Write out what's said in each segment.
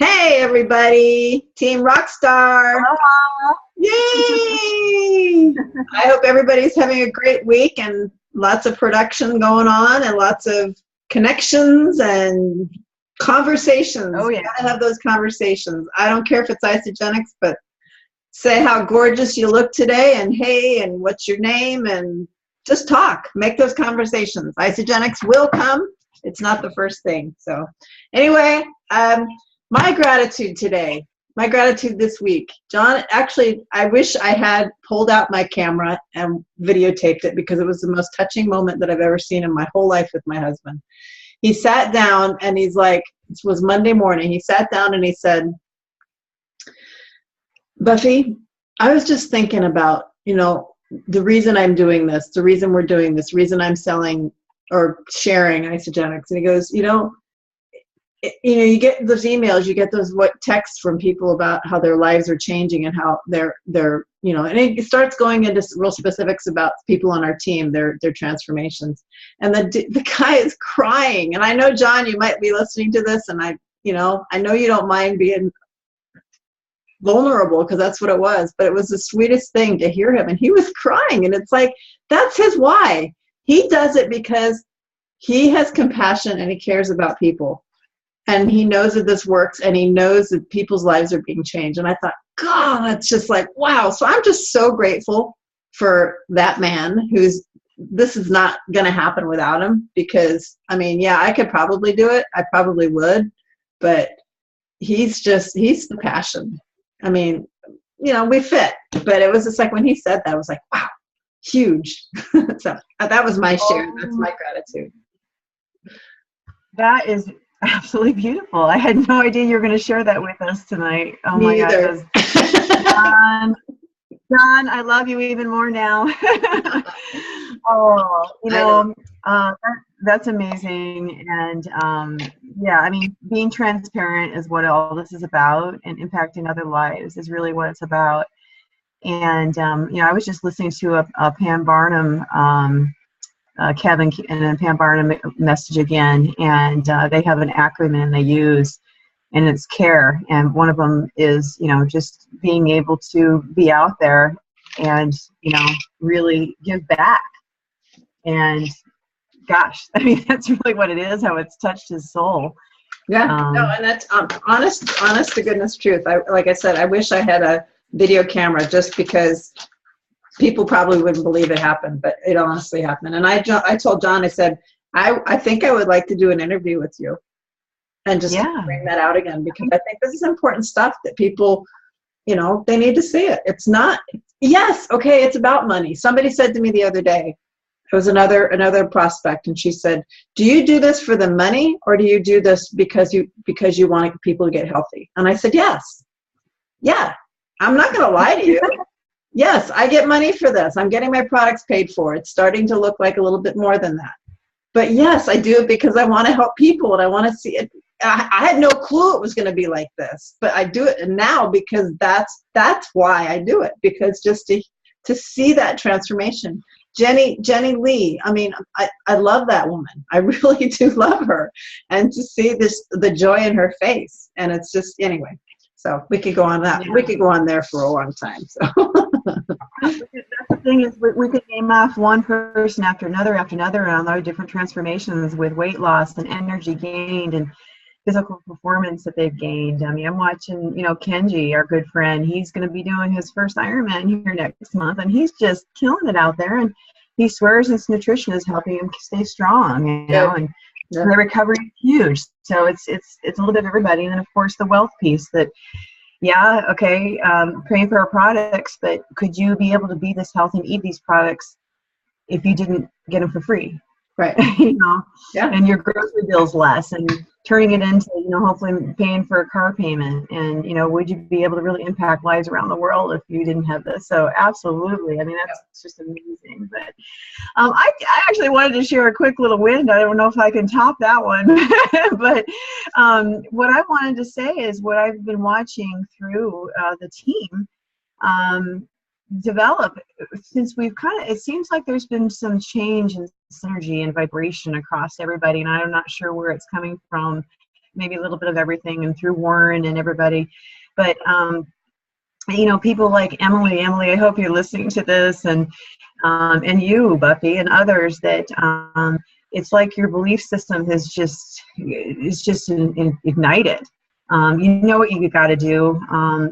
Hey everybody, Team Rockstar. Aloha. Yay! I hope everybody's having a great week and lots of production going on and lots of connections and conversations. Oh yeah. You gotta have those conversations. I don't care if it's isogenics, but say how gorgeous you look today and hey, and what's your name, and just talk. Make those conversations. Isogenics will come. It's not the first thing. So anyway, my gratitude today, my gratitude this week. John, actually, I wish I had pulled out my camera and videotaped it because it was the most touching moment that I've ever seen in my whole life with my husband. He sat down and he's like, it was Monday morning, he sat down and he said, Buffy, I was just thinking about, the reason I'm doing this, the reason we're doing this, reason I'm selling or sharing isogenics. And he goes, you get those emails, you get those texts from people about how their lives are changing and how they're and it starts going into real specifics about people on our team, their transformations. And the guy is crying. And I know, John, you might be listening to this, and I know you don't mind being vulnerable because that's what it was, but it was the sweetest thing to hear him. And he was crying, and it's like, that's his why. He does it because he has compassion and he cares about people. And he knows that this works, and he knows that people's lives are being changed. And I thought, God, that's just like, wow. So I'm just so grateful for that man this is not going to happen without him, because, I could probably do it. I probably would, but he's the passion. We fit, but it was just like when he said that, I was like, wow, huge. So that was my share. That's my gratitude. That is absolutely beautiful. I had no idea you were going to share that with us tonight. Oh my God. John, I love you even more now. That's amazing. And being transparent is what all this is about, and impacting other lives is really what it's about. And, I was just listening to a Pam Barnum Kevin and then Pam Barnum message again, and they have an acronym they use, and it's CARE, and one of them is just being able to be out there and really give back. And gosh, that's really what it is, how it's touched his soul. Yeah, and that's honest to goodness truth. Like I said, I wish I had a video camera, just because people probably wouldn't believe it happened, but it honestly happened. And I told John, I said, I think I would like to do an interview with you and just bring that out again, because I think this is important stuff that people, they need to see it. It's not, it's about money. Somebody said to me the other day, it was another prospect, and she said, do you do this for the money, or do you do this because you want people to get healthy? And I said, yes. Yeah, I'm not going to lie to you. Yes, I get money for this. I'm getting my products paid for. It's starting to look like a little bit more than that. But yes, I do it because I want to help people, and I want to see it. I had no clue it was going to be like this, but I do it now because that's why I do it, because just to see that transformation. Jenny Lee, I love that woman. I really do love her. And to see the joy in her face. And it's just, anyway. So we could go on that. Yeah. We could go on there for a long time. So that's the thing, is we could name off one person after another on their different transformations with weight loss and energy gained and physical performance that they've gained. I'm watching, Kenji, our good friend. He's going to be doing his first Ironman here next month, and he's just killing it out there. And he swears his nutrition is helping him stay strong, and the recovery is huge. So it's a little bit of everybody. And then, of course, the wealth piece that, paying for our products, but could you be able to be this healthy and eat these products if you didn't get them for free? Right. And your grocery bill's less, and turning it into, hopefully paying for a car payment. And, would you be able to really impact lives around the world if you didn't have this? So absolutely. That's just amazing. But I actually wanted to share a quick little win. I don't know if I can top that one. But what I wanted to say is what I've been watching through the team develop, since it seems like there's been some change in synergy and vibration across everybody, and I'm not sure where it's coming from maybe a little bit of everything, and through Warren and everybody. But, you know, people like Emily, I hope you're listening to this, and you, Buffy, and others, that it's like your belief system is just ignited. You know what you got to do.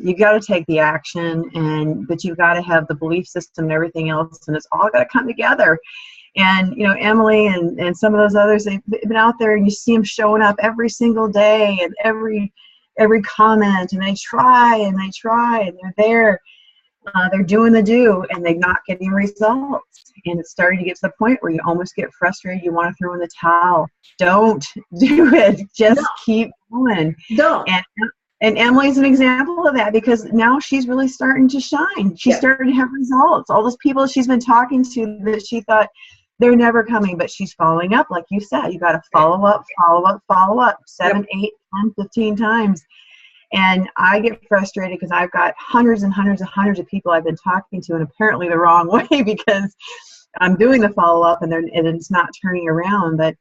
You got to take the action, but you got to have the belief system and everything else, and it's all got to come together. And, you know, Emily and some of those others, they've been out there, and you see them showing up every single day, and every comment, and they try, and they're there. They're doing the do, and they're not getting results. And it's starting to get to the point where you almost get frustrated. You want to throw in the towel. Don't do it. Just keep going. Don't. And Emily's an example of that, because now she's really starting to shine. She's starting to have results. All those people she's been talking to that she thought they're never coming, but she's following up. Like you said, you got to follow up, 7, 8, 10, 15 times. And I get frustrated because I've got hundreds and hundreds and hundreds of people I've been talking to, and apparently the wrong way, because I'm doing the follow-up and it's not turning around. But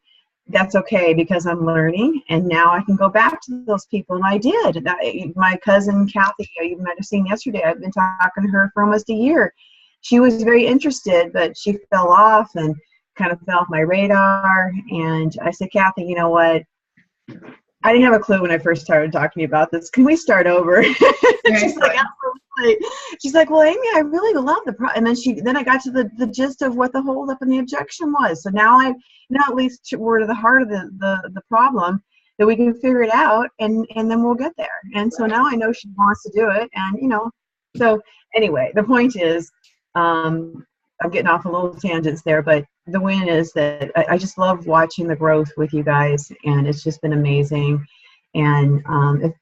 that's okay, because I'm learning, and now I can go back to those people. And I did. My cousin Kathy, you might have seen yesterday, I've been talking to her for almost a year. She was very interested, but she fell off and kind of fell off my radar. And I said, Kathy, you know what? I didn't have a clue when I first started talking to you about this. Can we start over? She's like, absolutely. She's like, well, Amy, I really love the and then I got to the gist of what the holdup and the objection was. So now at least we're to the heart of the problem, that we can figure it out, and then we'll get there. And so now I know she wants to do it. And, you know, so anyway, the point is, I'm getting off a little tangents there, but the win is that I just love watching the growth with you guys, and it's just been amazing. And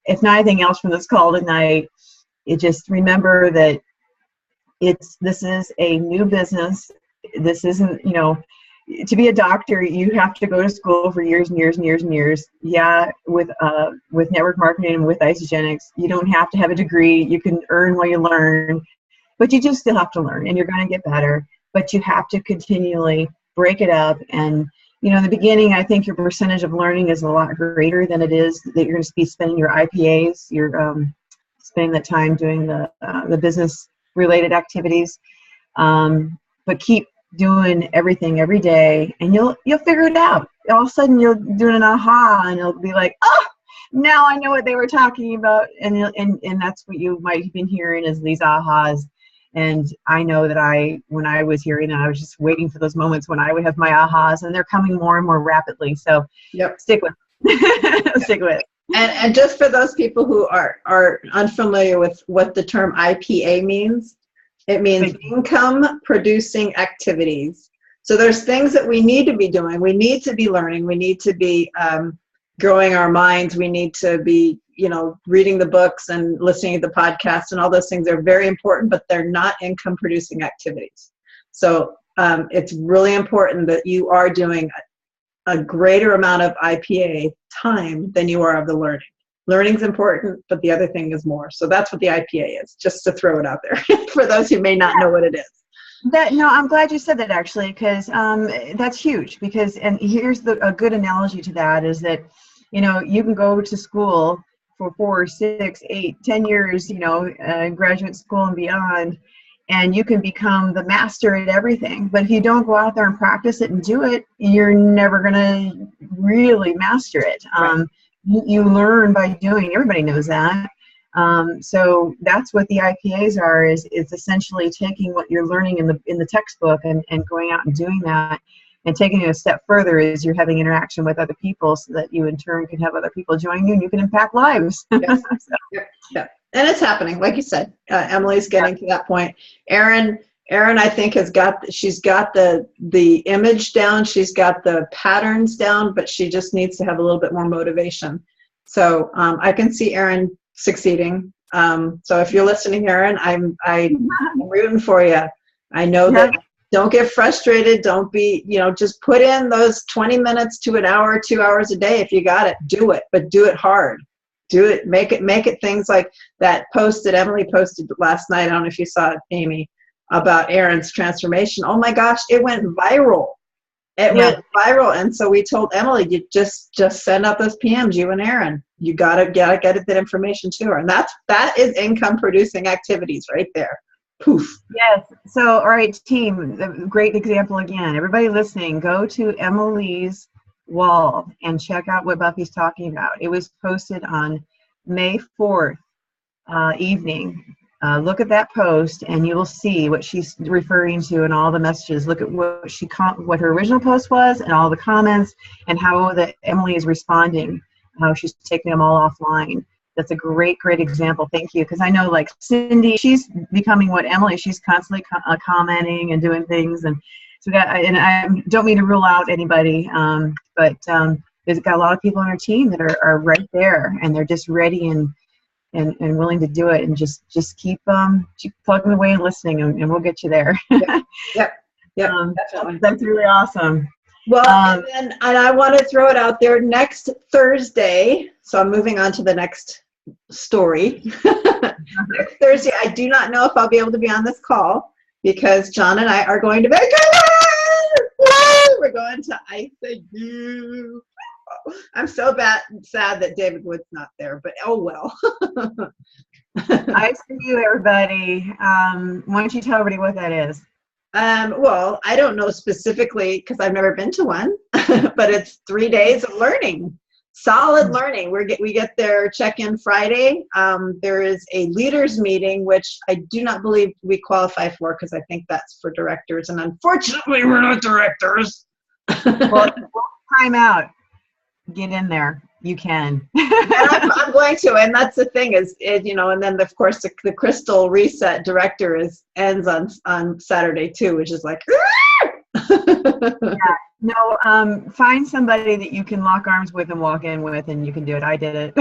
if not anything else from this call tonight, it just remember that this is a new business. This isn't, you know, to be a doctor, you have to go to school for years and years and years and years. Yeah, with network marketing and with Isogenics, you don't have to have a degree. You can earn while you learn, but you just still have to learn, and you're going to get better. But you have to continually break it up. And, you know, in the beginning, I think your percentage of learning is a lot greater than it is that you're going to be spending your IPAs. You're spending that time doing the business-related activities. But keep doing everything every day, and you'll figure it out. All of a sudden, you'll do an aha, and you'll be like, oh, now I know what they were talking about. And that's what you might have been hearing, is these ahas. And I know that when I was hearing it, I was just waiting for those moments when I would have my ahas, and they're coming more and more rapidly. So stick with it. Stick with it. And just for those people who are unfamiliar with what the term IPA means, it means income producing activities. So there's things that we need to be doing. We need to be learning. We need to be growing our minds. We need to be, you know, reading the books and listening to the podcasts, and all those things are very important, but they're not income producing activities. So it's really important that you are doing a greater amount of IPA time than you are of the learning. Learning's important, but the other thing is more. So that's what the IPA is, just to throw it out there for those who may not know what it is. I'm glad you said that, actually, because that's huge. And here's a good analogy to that, is that, you know, you can go to school for 4, 6, 8, 10 years, you know, graduate school and beyond, and you can become the master at everything. But if you don't go out there and practice it and do it, you're never going to really master it. Right. You learn by doing. Everybody knows that. So that's what the IPAs are, is essentially taking what you're learning in the textbook and going out and doing that, and taking it a step further is you're having interaction with other people, so that you in turn can have other people join you, and you can impact lives. Yes. Yeah. And it's happening, like you said. Emily's getting to that point. Erin, I think she's got the image down, she's got the patterns down, but she just needs to have a little bit more motivation. So I can see Erin succeeding. So if you're listening, Erin, I'm rooting for you. I know that. Don't get frustrated. Don't be, you know, just put in those 20 minutes to an hour, 2 hours a day. If you got it, do it, but do it hard. Do it. Make it things like that post that Emily posted last night. I don't know if you saw it, Amy, about Erin's transformation. Oh my gosh, it went viral. It went viral, and so we told Emily, you just send out those PMs, you and Aaron. You gotta get that information to her, and that is income producing activities right there. Poof. Yes. So, all right, team, great example again. Everybody listening, go to Emily's wall and check out what Buffy's talking about. It was posted on May 4th evening. Look at that post, and you will see what she's referring to and all the messages. Look at what her original post was, and all the comments, and how Emily is responding. How she's taking them all offline. That's a great example. Thank you, because I know, like Cindy, she's becoming what Emily. She's constantly commenting and doing things, and so and I don't mean to rule out anybody, but there's got a lot of people on our team that are right there, and they're just ready and willing to do it, and just keep plugging away and listening, and we'll get you there. Yep. Definitely. That's really awesome. Well, and I want to throw it out there next Thursday. So I'm moving on to the next story. Next Thursday, I do not know if I'll be able to be on this call because John and I are going to Vancouver. Woo! We're going to ICU. I'm so sad that David Wood's not there, but oh well. I see you, everybody. Why don't you tell everybody what that is? Well, I don't know specifically because I've never been to one, but it's 3 days of learning, solid learning. We get their check-in Friday. There is a leaders meeting, which I do not believe we qualify for because I think that's for directors, and unfortunately, we're not directors. Well, time out. Get in there. You can. I'm going to, and that's the thing is, and then of course the Crystal Reset director ends on Saturday too, which is like. Yeah. No, find somebody that you can lock arms with and walk in with, and you can do it. I did it.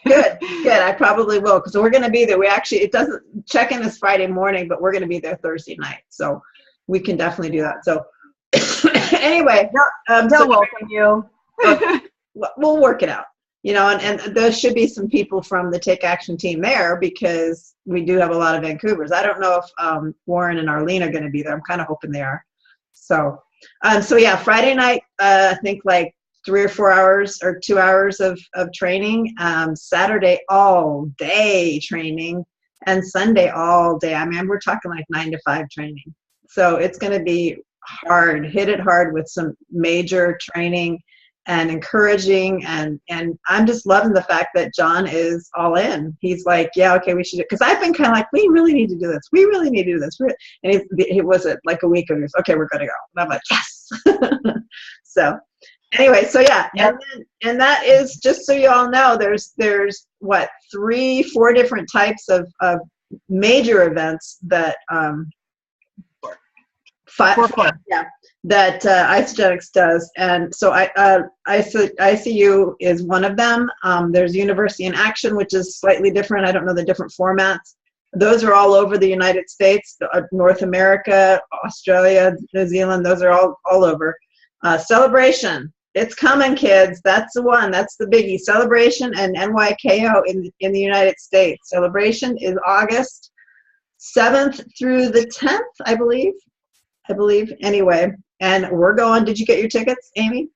Good. I probably will because we're going to be there. It doesn't check-in is Friday morning, but we're going to be there Thursday night, so we can definitely do that. So anyway, they'll welcome you. We'll work it out, and there should be some people from the Take Action team there because we do have a lot of Vancouvers. I don't know if Warren and Arlene are going to be there. I'm kind of hoping they are. So yeah, Friday night, I think like 3 or 4 hours or 2 hours of training. Saturday all day training, and Sunday all day. I mean, we're talking like 9 to 5 training. So it's going to be hard. Hit it hard with some major training and encouraging, and I'm just loving the fact that John is all in. He's like, yeah, okay, we should do it. Because I've been kind of like, we really need to do this. We really need to do this. And he was it like a week ago. Okay, we're going to go. And I'm like, yes. So anyway, so yeah, and that is just so you all know, there's what 3-4 different types of major events that that Isogenics does, and so ICU is one of them. There's University in Action, which is slightly different. I don't know the different formats. Those are all over the United States, North America, Australia, New Zealand. Those are all over. Celebration, it's coming, kids. That's the one. That's the biggie. Celebration and NYKO in the United States. Celebration is August 7th through the 10th, I believe. Anyway, and we're going. Did you get your tickets, Amy?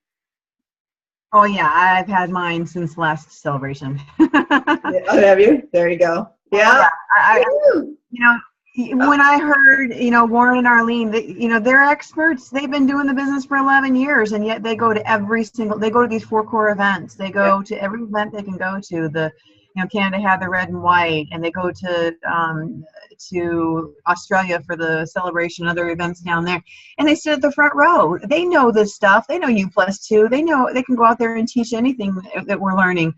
Oh yeah, I've had mine since last celebration. Oh, have you? There you go. Yeah. When I heard, Warren and Arlene, they're experts. They've been doing the business for 11 years, and yet they go to they go to these 4 core events. They go to every event they can go to. Canada had the red and white, and they go to Australia for the celebration, other events down there, and they sit at the front row. They know this stuff. They know U+2. They know they can go out there and teach anything that we're learning,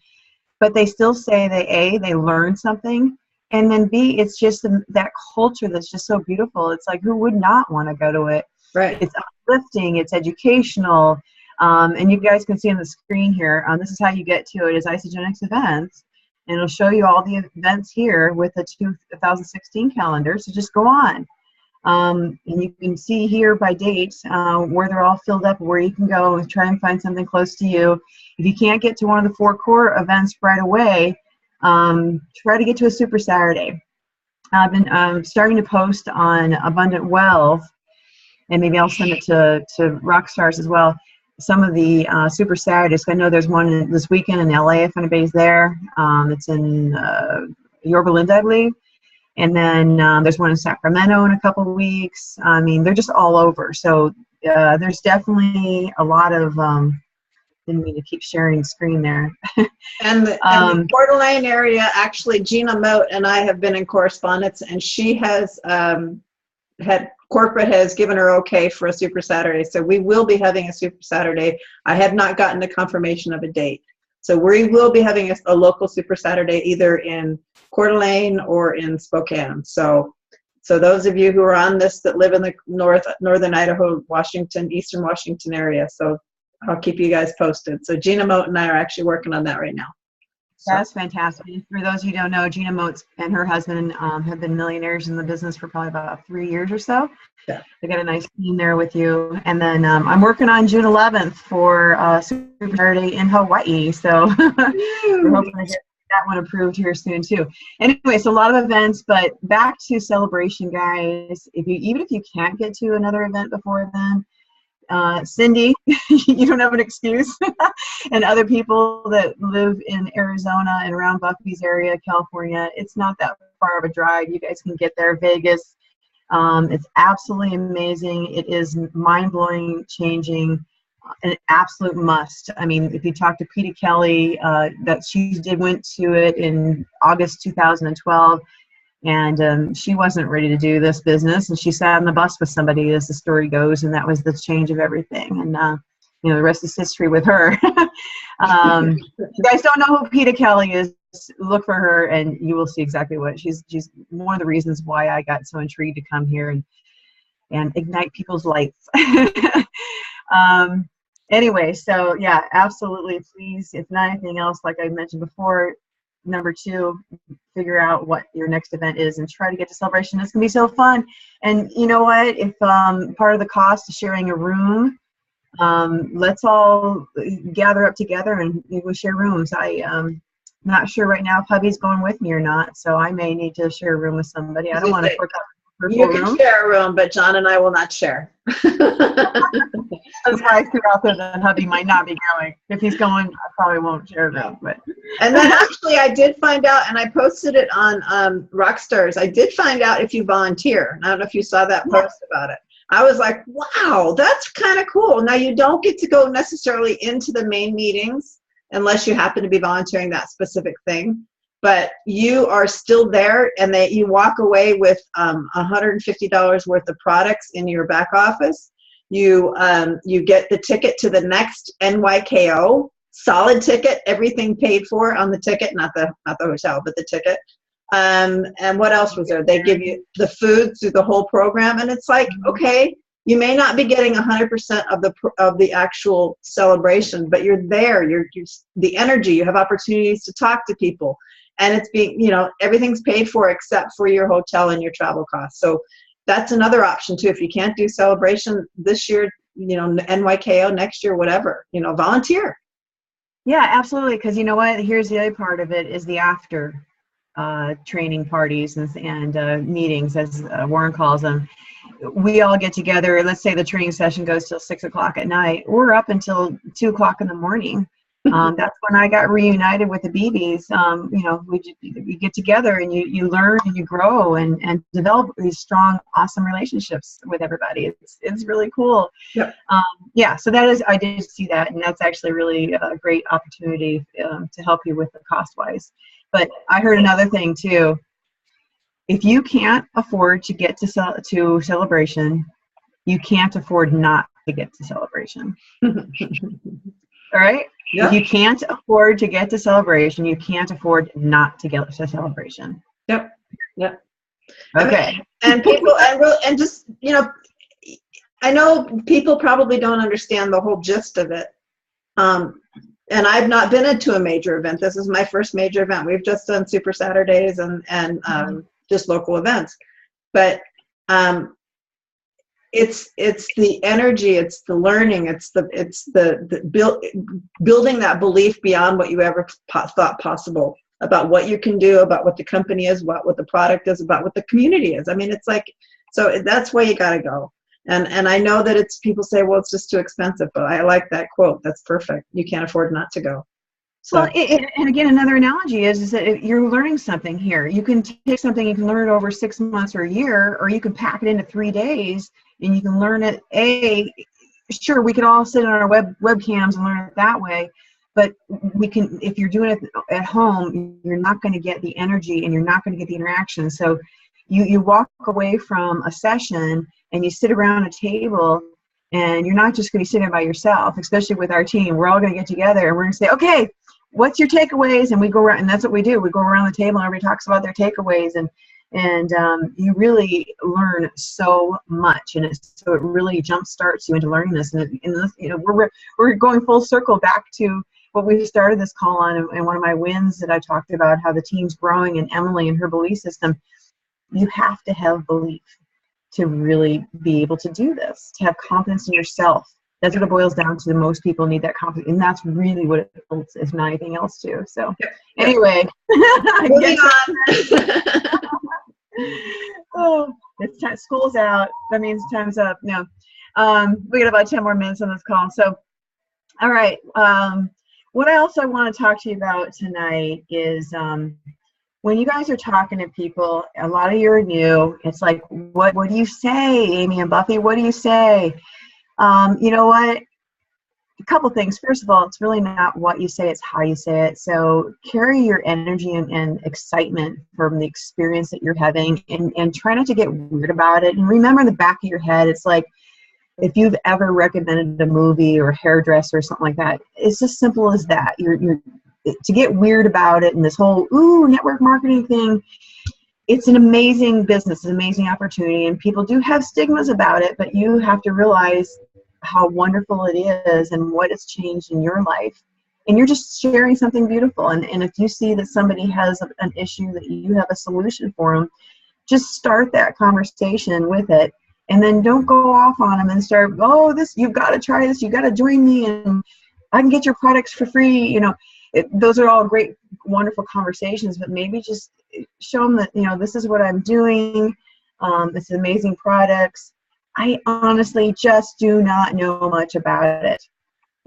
but they still say they learn something, and then B, it's just that culture that's just so beautiful. It's like, who would not want to go to it? Right. It's uplifting. It's educational, and you guys can see on the screen here. This is how you get to it: is Isogenics events. And it'll show you all the events here with the 2016 calendar. So just go on. And you can see here by date where they're all filled up, where you can go and try and find something close to you. If you can't get to one of the 4 core events right away, try to get to a Super Saturday. I've been starting to post on Abundant Wealth and maybe I'll send it to Rockstars as well. Some of the Super Saturdays. I know there's one this weekend in LA if anybody's there. It's in Yorba Linda, I believe. And then there's one in Sacramento in a couple of weeks. I mean, they're just all over. So there's definitely a lot of, didn't mean to keep sharing the screen there. And the Coeur d'Alene area, actually, Gina Moat and I have been in correspondence, and she has corporate has given her okay for a Super Saturday. So we will be having a Super Saturday. I have not gotten a confirmation of a date. So we will be having a local Super Saturday either in Coeur d'Alene or in Spokane. So those of you who are on this that live in the northern Idaho, Washington, eastern Washington area. So I'll keep you guys posted. So Gina Moat and I are actually working on that right now. That's fantastic. For those of you who don't know, Gina Moat and her husband have been millionaires in the business for probably about 3 years or so. Yeah. They got a nice team there with you. And then I'm working on June 11th for Super Saturday in Hawaii. So we're hoping to get that one approved here soon too. Anyway, so a lot of events, but back to celebration, guys. Even if you can't get to another event before then, Cindy, you don't have an excuse, and other people that live in Arizona and around Buffy's area, California, it's not that far of a drive. You guys can get there. Vegas, it's absolutely amazing. It is mind-blowing, changing, an absolute must. I mean, if you talk to Peter Kelly, that she went to it in August 2012. And she wasn't ready to do this business, and she sat on the bus with somebody, as the story goes, and that was the change of everything. And the rest is history with her. If you guys don't know who Peter Kelly is, look for her, and you will see exactly what she's one of the reasons why I got so intrigued to come here and ignite people's lights. Anyway, so yeah, absolutely. Please, if not anything else, like I mentioned before, number 2, figure out what your next event is and try to get to celebration. It's gonna be so fun. And you know what, if part of the cost is sharing a room, let's all gather up together and we'll share rooms. I'm not sure right now if hubby's going with me or not, so I may need to share a room with somebody. I don't want to fork out a you can room. share a room, but John and I will not share. That's why I threw out there that hubby might not be going. If he's going, I probably won't share a room. But and then actually I did find out, and I posted it on Rockstars, I did find out if you volunteer. I don't know if you saw that post about it. I was like, wow, that's kind of cool. Now, you don't get to go necessarily into the main meetings unless you happen to be volunteering that specific thing. But you are still there, and you walk away with $150 worth of products in your back office. You get the ticket to the next NYKO, solid ticket, everything paid for on the ticket, not the hotel, but the ticket. And what else was there? They give you the food through the whole program, and it's like, okay, you may not be getting 100% of the actual celebration, but you're there. You're the energy. You have opportunities to talk to people. And it's everything's paid for except for your hotel and your travel costs. So that's another option too. If you can't do celebration this year, NYKO next year, whatever, volunteer. Yeah, absolutely. Because you know what? Here's the other part of it is the after training parties and meetings, as Warren calls them. We all get together. Let's say the training session goes till 6 o'clock at night. We're up until 2 o'clock in the morning. That's when I got reunited with the BBs. We get together and you learn and you grow and develop these strong, awesome relationships with everybody. It's really cool. Yep. So I did see that, and that's actually really a great opportunity to help you with the cost-wise. But I heard another thing too. If you can't afford to get to celebration, you can't afford not to get to celebration. All right? Yep. If you can't afford to get to celebration, you can't afford not to get to celebration. Yep. Yep. Okay. And people, and just, I know people probably don't understand the whole gist of it. And I've not been into a major event. This is my first major event. We've just done Super Saturdays and just local events. But it's the energy, it's the learning, it's the building that belief beyond what you ever thought possible about what you can do, about what the company is, what the product is, about what the community is. I mean, it's like, so that's where you got to go. And I know that people say, well, it's just too expensive, but I like that quote. That's perfect. You can't afford not to go. So. Well, and again, another analogy is that you're learning something here. You can take something, you can learn it over 6 months or a year, or you can pack it into 3 days and you can learn it. Sure, we can all sit on our webcams and learn it that way, but we can, if you're doing it at home, you're not going to get the energy and you're not going to get the interaction. So you walk away from a session and you sit around a table, and you're not just going to be sitting by yourself, especially with our team. We're all going to get together and we're going to say, okay, what's your takeaways? And we go around, and that's what we do. We go around the table and everybody talks about their takeaways, and you really learn so much, and so it really jump starts you into learning this. And you know, we're going full circle back to what we started this call on, and one of my wins that I talked about, how the team's growing, and Emily and her belief system. You have to have belief to really be able to do this, to have confidence in yourself. That's what it boils down to. Most people need that confidence, and that's really what it builds, if not anything else, too. So, anyway, moving on. Oh, it's time. School's out. That means time's up. No, we got about 10 more minutes on this call. So, all right. What else I want to talk to you about tonight is when you guys are talking to people, a lot of you are new. It's like, what do you say, Amy and Buffy? What do you say? You know what? A couple things. First of all, it's really not what you say, it's how you say it. So carry your energy and excitement from the experience that you're having, and try not to get weird about it. And remember, in the back of your head, it's like, if you've ever recommended a movie or a hairdresser or something like that, it's as simple as that. You're to get weird about it, and this whole network marketing thing, it's an amazing business, it's an amazing opportunity, and people do have stigmas about it, but you have to realize how wonderful it is and what it's changed in your life. And you're just sharing something beautiful. And if you see that somebody has an issue, that you have a solution for them, just start that conversation with it. And then don't go off on them and start, you've got to try this, you've got to join me, and I can get your products for free. You know, those are all great, wonderful conversations, but maybe just show them that, this is what I'm doing. It's amazing products. I honestly just do not know much about it.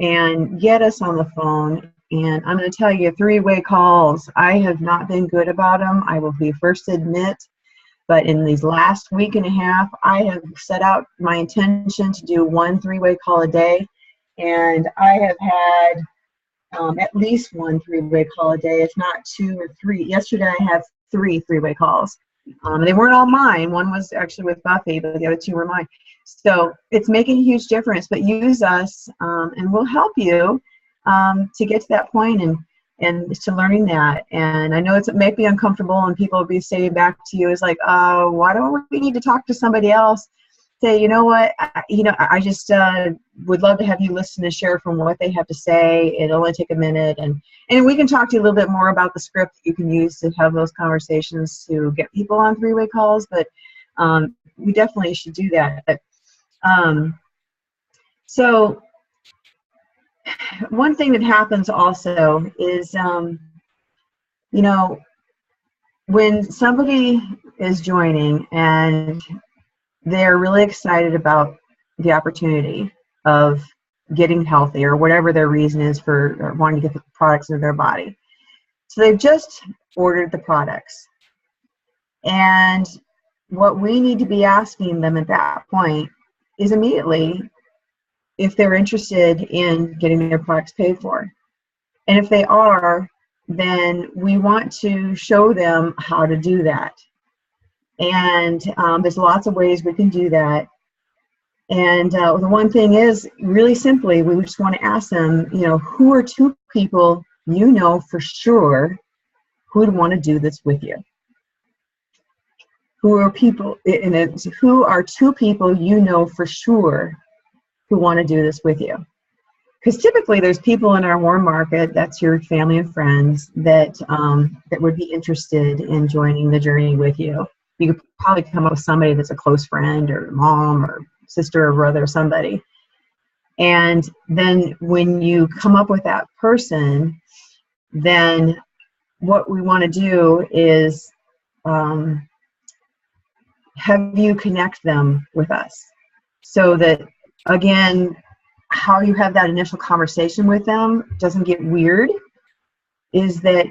And get us on the phone. And I'm going to tell you, 3-way calls, I have not been good about them. I will be first to admit. But in these last week and a half, I have set out my intention to do 1 3-way call a day. And I have had at least 1 3-way call a day, if not 2 or 3. Yesterday I had 3 3-way calls. They weren't all mine. One was actually with Buffy, but the other 2 were mine. So it's making a huge difference. But use us, and we'll help you to get to that point and to learning that. And I know it may be uncomfortable, and people will be saying back to you, is like, oh, why don't we need to talk to somebody else? Say, you know what, I just would love to have you listen and share from what they have to say. It'll only take a minute, and we can talk to you a little bit more about the script that you can use to have those conversations to get people on 3-way calls. But we definitely should do that. But, so one thing that happens also is, when somebody is joining and they're really excited about the opportunity of getting healthy, or whatever their reason is for wanting to get the products into their body. So they've just ordered the products. And what we need to be asking them at that point is immediately if they're interested in getting their products paid for. And if they are, then we want to show them how to do that. And there's lots of ways we can do that. And the one thing is, really simply, we just want to ask them, who are 2 people for sure who would want to do this with you? Who are 2 people for sure who want to do this with you? Because typically there's people in our warm market, that's your family and friends, that would be interested in joining the journey with you. You could probably come up with somebody that's a close friend, or mom, or sister, or brother, or somebody. And then when you come up with that person, then what we want to do is have you connect them with us. so that, again, how you have that initial conversation with them doesn't get weird, is that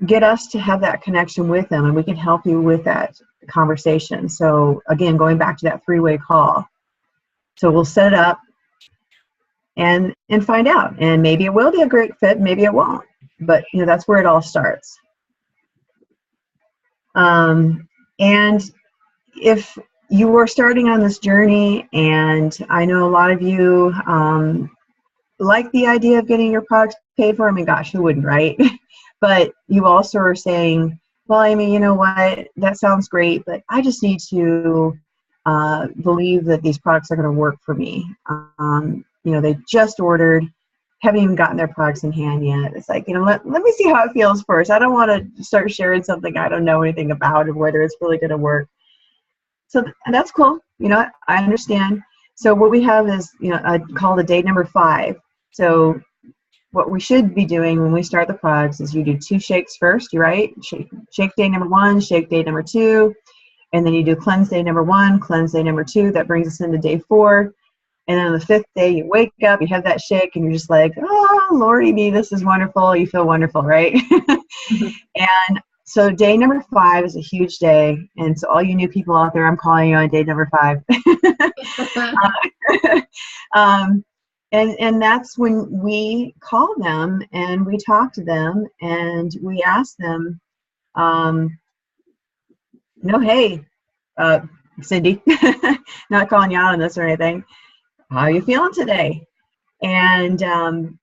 get us to have that connection with them, and we can help you with that conversation. So again, going back to that 3-way call. So we'll set it up and find out. And maybe it will be a great fit, maybe it won't. But that's where it all starts. And if you are starting on this journey, and I know a lot of you like the idea of getting your products paid for. I mean, gosh, who wouldn't, right? But you also are saying, well, Amy, you know what? That sounds great, but I just need to believe that these products are going to work for me. They just ordered, haven't even gotten their products in hand yet. It's like, let me see how it feels first. I don't want to start sharing something I don't know anything about or whether it's really going to work. So that's cool. I understand. So what we have is, called a day number 5. So what we should be doing when we start the products is you do 2 shakes first, you're right? Shake day number 1, shake day number 2, and then you do cleanse day number 1, cleanse day number 2. That brings us into day 4. And then on the 5th day, you wake up, you have that shake, and you're just like, oh, Lordy me, this is wonderful. You feel wonderful, right? Mm-hmm. And so day number 5 is a huge day. And so all you new people out there, I'm calling you on day number 5. And that's when we call them and we talk to them and we ask them, hey, Cindy, not calling you out on this or anything. How are you feeling today? And,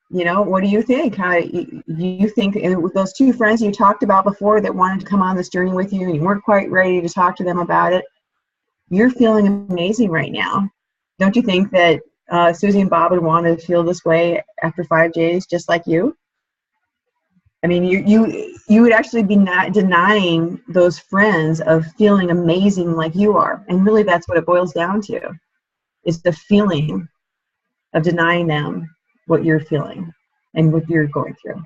what do you think? How you think with those 2 friends you talked about before that wanted to come on this journey with you and you weren't quite ready to talk to them about it, you're feeling amazing right now. Don't you think that Susie and Bob would want to feel this way after 5 days, just like you? I mean, you would actually be not denying those friends of feeling amazing like you are. And really that's what it boils down to, is the feeling of denying them what you're feeling and what you're going through.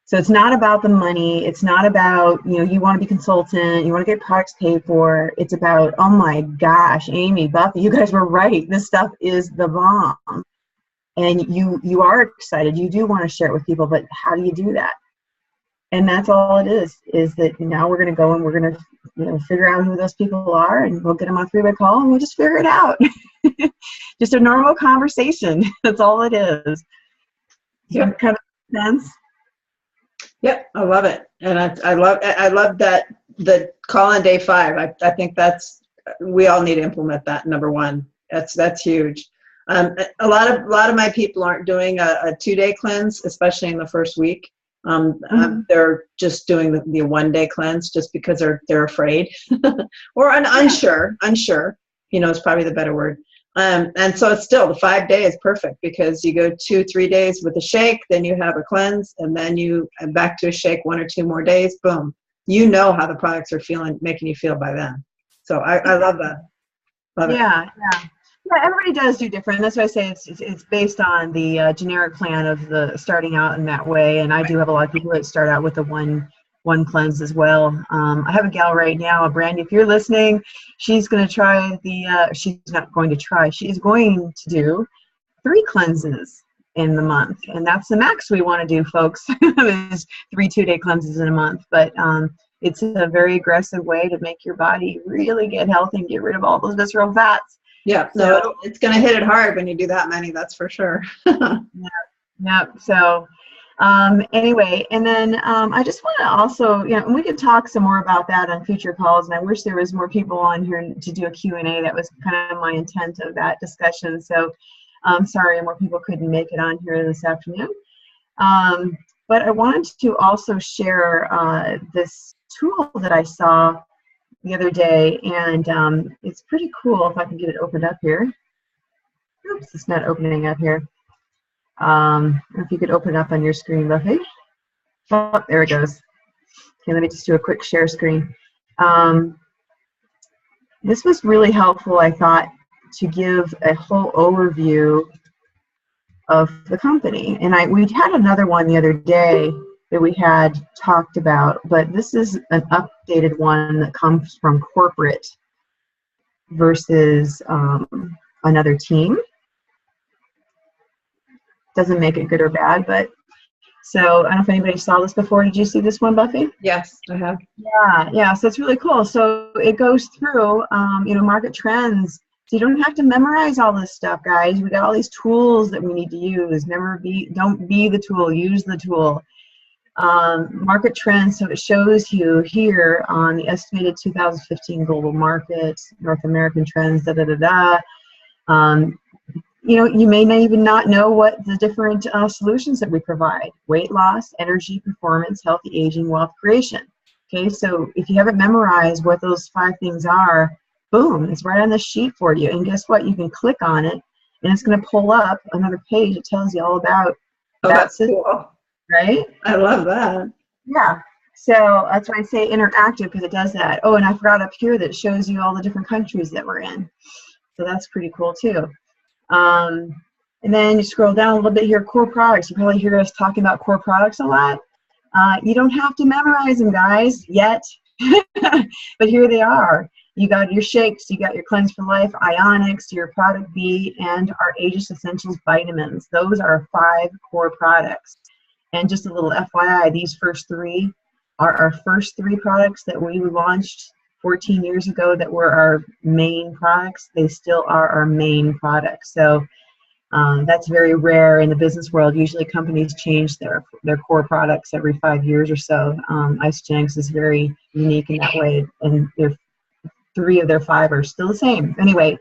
So it's not about the money. It's not about, you want to be consultant, you want to get products paid for. It's about, oh my gosh, Amy, Buffy, you guys were right. This stuff is the bomb. And you are excited. You do want to share it with people, but how do you do that? And that's all it is that now we're going to go and we're going to, figure out who those people are, and we'll get them on 3-way call and we'll just figure it out. Just a normal conversation. That's all it is. Yep. Kind of makes sense? Yep, I love it, and I love that the call on day 5. I think we all need to implement that. Number 1, that's huge. A lot of my people aren't doing a 2-day cleanse, especially in the first week. They're just doing the 1-day cleanse just because they're afraid or unsure. Unsure, is probably the better word. And so it's still the 5 day is perfect because you go 2-3 days with a shake, then you have a cleanse, and then you back to a shake 1 or 2 more days. Boom, how the products are making you feel by then. So I love that. Love it. Yeah. Everybody does do different. That's why I say it's based on the generic plan of the starting out in that way. And I do have a lot of people that start out with the one cleanse as well. I have a gal right now, Brandy, if you're listening, she's going to try she's not going to try, she's going to do 3 cleanses in the month. And that's the max we want to do, folks, is 3 2-day cleanses in a month. But it's a very aggressive way to make your body really get healthy and get rid of all those visceral fats. Yeah, so it's going to hit it hard when you do that many, that's for sure. Yeah. So anyway, and then I just want to also, and we could talk some more about that on future calls, and I wish there was more people on here to do a Q&A. That was kind of my intent of that discussion. So sorry more people couldn't make it on here this afternoon. But I wanted to also share this tool that I saw the other day, and it's pretty cool. If I can get it opened up here. Oops, it's not opening up here. If you could open it up on your screen, Buffy. Oh, there it goes. Okay, let me just do a quick share screen. This was really helpful, I thought, to give a whole overview of the company. And we had another one the other day that we had talked about, but this is an updated one that comes from corporate versus another team. Doesn't make it good or bad, but so I don't know if anybody saw this before. Did you see this one, Buffy? Yes, I have. Yeah. So it's really cool. So it goes through, market trends. So you don't have to memorize all this stuff, guys. We got all these tools that we need to use. Don't be the tool. Use the tool. Market trends. So it shows you here on the estimated 2015 global markets, North American trends. You may not even not know what the different solutions that we provide: weight loss, energy, performance, healthy aging, wealth creation. Okay, so if you haven't memorized what those 5 things are, boom, it's right on the sheet for you. And guess what? You can click on it, and it's going to pull up another page that tells you all about That's cool. Right? I love that. Yeah. So that's why I say interactive, because it does that. Oh, and I forgot up here that it shows you all the different countries that we're in. So that's pretty cool too. And then you scroll down a little bit here, core products. You probably hear us talking about core products a lot. You don't have to memorize them, guys, yet, but here they are. You got your shakes, you got your Cleanse for Life, Ionics, your Product B, and our Aegis Essentials vitamins. Those are 5 core products. And just a little FYI, these first 3 are our first 3 products that we launched 14 years ago that were our main products. They still are our main products. So that's very rare in the business world. Usually companies change their core products every 5 years or so. Isagenix is very unique in that way, and 3 of their 5 are still the same. Anyway,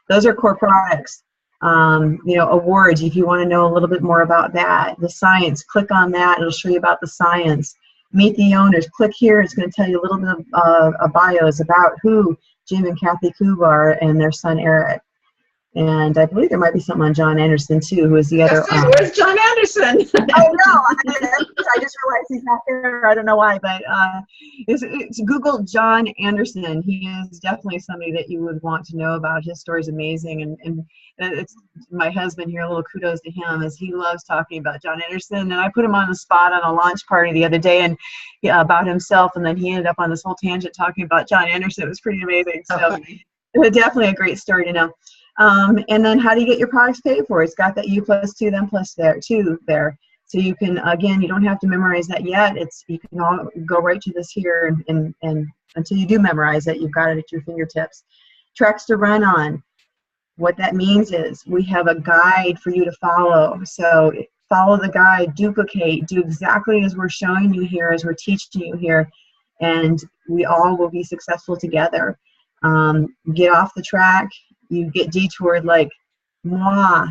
those are core products. Awards, if you want to know a little bit more about that. The science, click on that. It'll show you about the science. Meet the owners. Click here. It's going to tell you a little bit of bios about who Jim and Kathy Koob are and their son Eric. And I believe there might be something on John Anderson too, who is the other. Where's John Anderson? I know. I just realized he's not there. I don't know why, but it's Google John Anderson. He is definitely somebody that you would want to know about. His story is amazing, and it's my husband here. A little kudos to him, as he loves talking about John Anderson. And I put him on the spot on a launch party the other day, and about himself, and then he ended up on this whole tangent talking about John Anderson. It was pretty amazing. So definitely a great story to know. And then how do you get your products paid for? It's got that U+2, then plus there. So you can, again, you don't have to memorize that yet. You can all go right to this here, and until you do memorize it, you've got it at your fingertips. Tracks to run on. What that means is we have a guide for you to follow. So follow the guide, duplicate, do exactly as we're showing you here, as we're teaching you here, and we all will be successful together. Get off the track. You get detoured like, moi.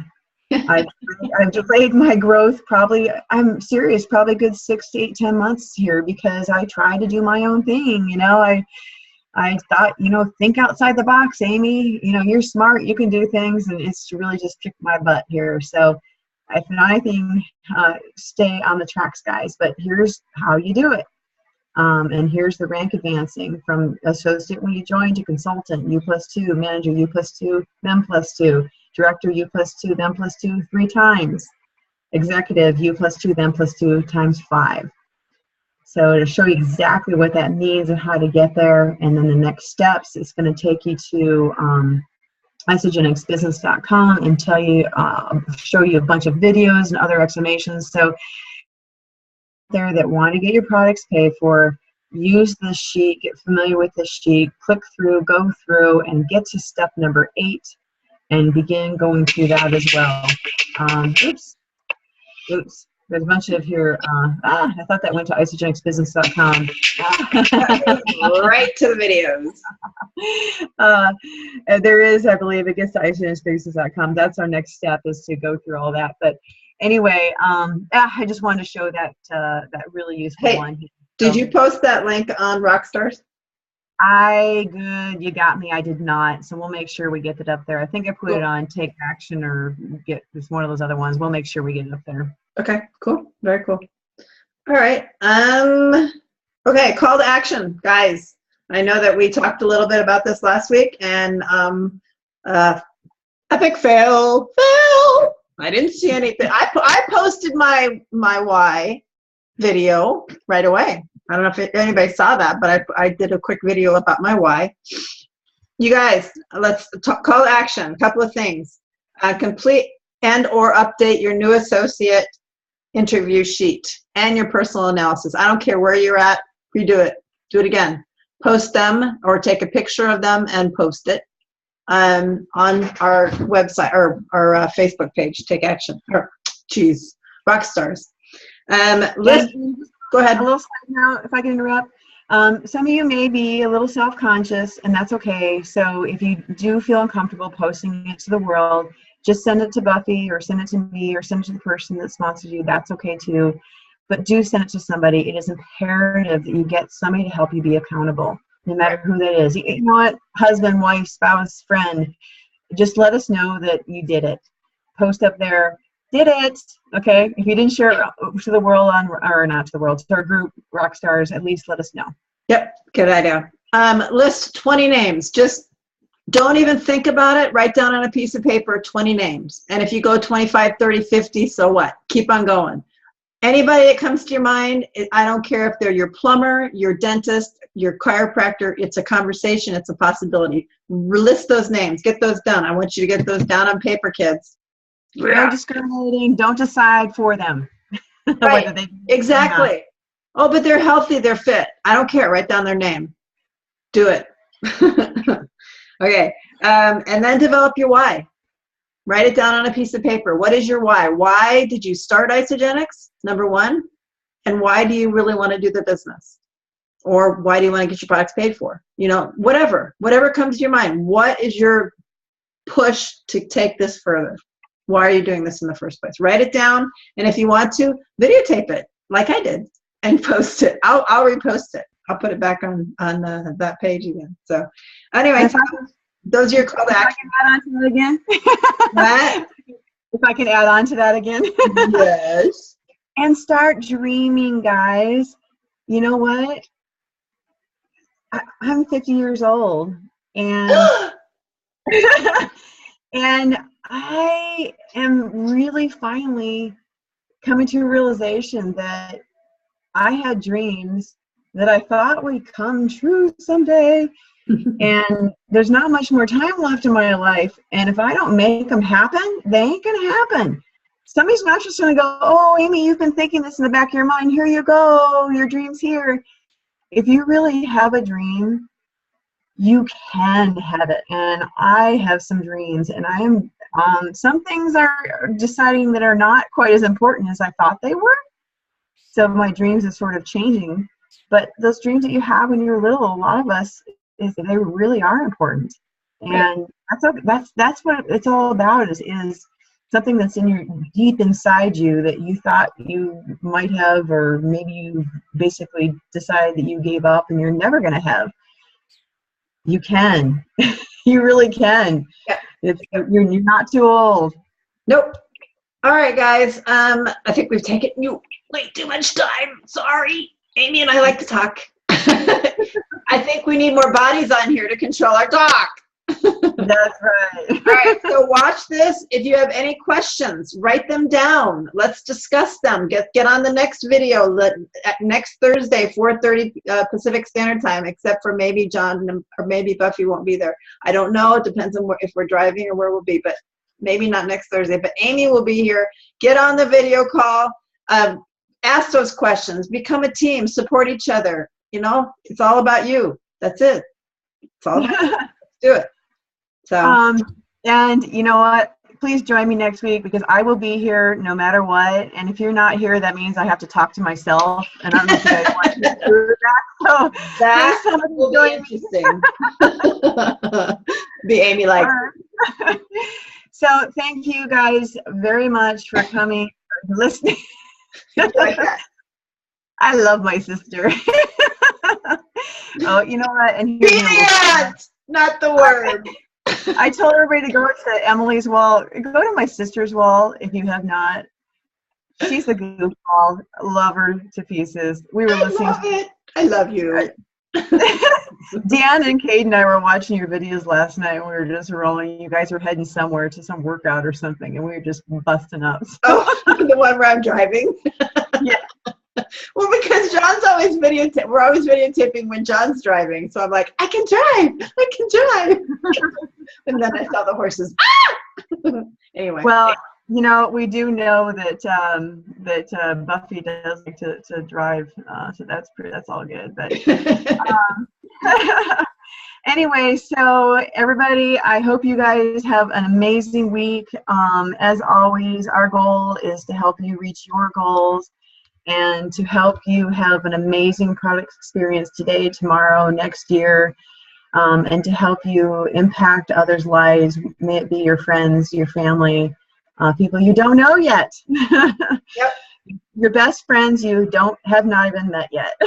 I've delayed my growth probably, I'm serious, probably a good 6 to 8, 10 months here, because I tried to do my own thing. I thought, think outside the box, Amy. You're smart, you can do things, and it's really just kicked my butt here. So if anything, stay on the tracks, guys. But here's how you do it. And here's the rank advancing from associate when you join to consultant, U+2, manager, U+2, then +2, director, U+2, then +2, 3 times, executive, U+2, then +2 times 5. So to show you exactly what that means and how to get there, and then the next steps, it's going to take you to isagenixbusiness.com and show you a bunch of videos and other explanations. So there that want to get your products paid for, use this sheet, get familiar with this sheet, click through, go through, and get to step number 8 and begin going through that as well. Oops. There's a bunch of here. I thought that went to isagenixbusiness.com. Right to the videos. There is, I believe, it gets to isagenixbusiness.com. That's our next step, is to go through all that. But anyway, I just wanted to show that that really useful one. Did you post that link on ROCKstars? Good, you got me. I did not, so we'll make sure we get it up there. I think I put it on Take Action, or it's one of those other ones. We'll make sure we get it up there. Okay, cool. Very cool. All right. Okay, call to action, guys. I know that we talked a little bit about this last week, and epic fail. I didn't see anything. I posted my why video right away. I don't know if anybody saw that, but I did a quick video about my why. You guys, let's talk, call to action. A couple of things. Complete and or update your new associate interview sheet and your personal analysis. I don't care where you're at, redo it. Do it again. Post them or take a picture of them and post it on our website or our Facebook page. Take action. Geez, Rockstars. Go ahead. A little side note, if I can interrupt. Some of you may be a little self-conscious, and that's okay. So if you do feel uncomfortable posting it to the world, just send it to Buffy or send it to me or send it to the person that sponsors you. That's okay too. But do send it to somebody. It is imperative that you get somebody to help you be accountable, no matter who that is. You know what? Husband, wife, spouse, friend. Just let us know that you did it. Post up there. Did it. Okay. If you didn't share it to the world or not to the world, to our group, Rockstars, at least let us know. Yep. Good idea. List 20 names. Just don't even think about it. Write down on a piece of paper 20 names. And if you go 25, 30, 50, so what? Keep on going. Anybody that comes to your mind, I don't care if they're your plumber, your dentist, your chiropractor, it's a conversation, it's a possibility. List those names. Get those done. I want you to get those down on paper, kids. No discriminating. Don't decide for them. Right. Exactly. Oh, but they're healthy. They're fit. I don't care. Write down their name. Do it. Okay. And then develop your why. Write it down on a piece of paper. What is your why? Why did you start Isogenics? Number one. And why do you really want to do the business? Or why do you want to get your products paid for? You know, whatever comes to your mind. What is your push to take this further? Why are you doing this in the first place? Write it down, and if you want to, videotape it like I did and post it. I'll repost it. I'll put it back on that page again. So anyway, those are your call to action. Add on to that again? What? If I can add on to that again. Yes. And start dreaming, guys. You know what? I'm 50 years old, and and I am really finally coming to a realization that I had dreams that I thought would come true someday. And there's not much more time left in my life. And if I don't make them happen, they ain't going to happen. Somebody's not just going to go, oh, Amy, you've been thinking this in the back of your mind. Here you go. Your dream's here. If you really have a dream, you can have it. And I have some dreams, and I am some things are deciding that are not quite as important as I thought they were. So my dreams are sort of changing. But those dreams that you have when you're little, a lot of us, they really are important. And that's what it's all about, is something that's in your deep inside you that you thought you might have, or maybe you basically decided that you gave up and you're never going to have. You can. You really can. Yeah. You're not too old. Nope. All right, guys. I think we've taken you way too much time. Sorry. Amy and I like to talk. I think we need more bodies on here to control our talk. That's right. All right, so watch this. If you have any questions, write them down. Let's discuss them. Get on the next video next Thursday, 4:30 Pacific Standard Time, except for maybe John or maybe Buffy won't be there. I don't know. It depends on if we're driving or where we'll be, but maybe not next Thursday. But Amy will be here. Get on the video call. Ask those questions. Become a team. Support each other. You know, it's all about you. That's it. It's all about you. Let's do it. So. And you know what? Please join me next week, because I will be here no matter what. And if you're not here, that means I have to talk to myself. And I don't know if you guys want to do that. So that will be interesting. Be Amy like. So thank you guys very much for coming, for listening. I love my sister. Oh, you know what? And not the word. I told everybody to go to Emily's wall. Go to my sister's wall if you have not. She's a goofball. Love her to pieces. We were listening. I love you. Dan and Cade and I were watching your videos last night, and we were just rolling. You guys were heading somewhere to some workout or something, and we were just busting up. So. Oh, the one where I'm driving? Yeah. Well, because John's always we're always videotaping when John's driving. So I'm like, I can drive. And then I saw the horses. Ah! Anyway. Well, you know, we do know that Buffy does like to drive, so that's all good. But anyway, so everybody, I hope you guys have an amazing week. As always, our goal is to help you reach your goals and to help you have an amazing product experience today, tomorrow, next year, and to help you impact others' lives, may it be your friends, your family, people you don't know yet. Yep. Your best friends you have not even met yet.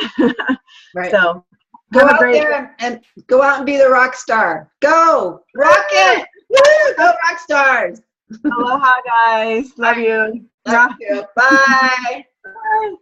Right. So go out there and go out and be the rock star. Go rock it. Woo! Go rock stars. Aloha, guys. Love you. Love you. Bye. Bye.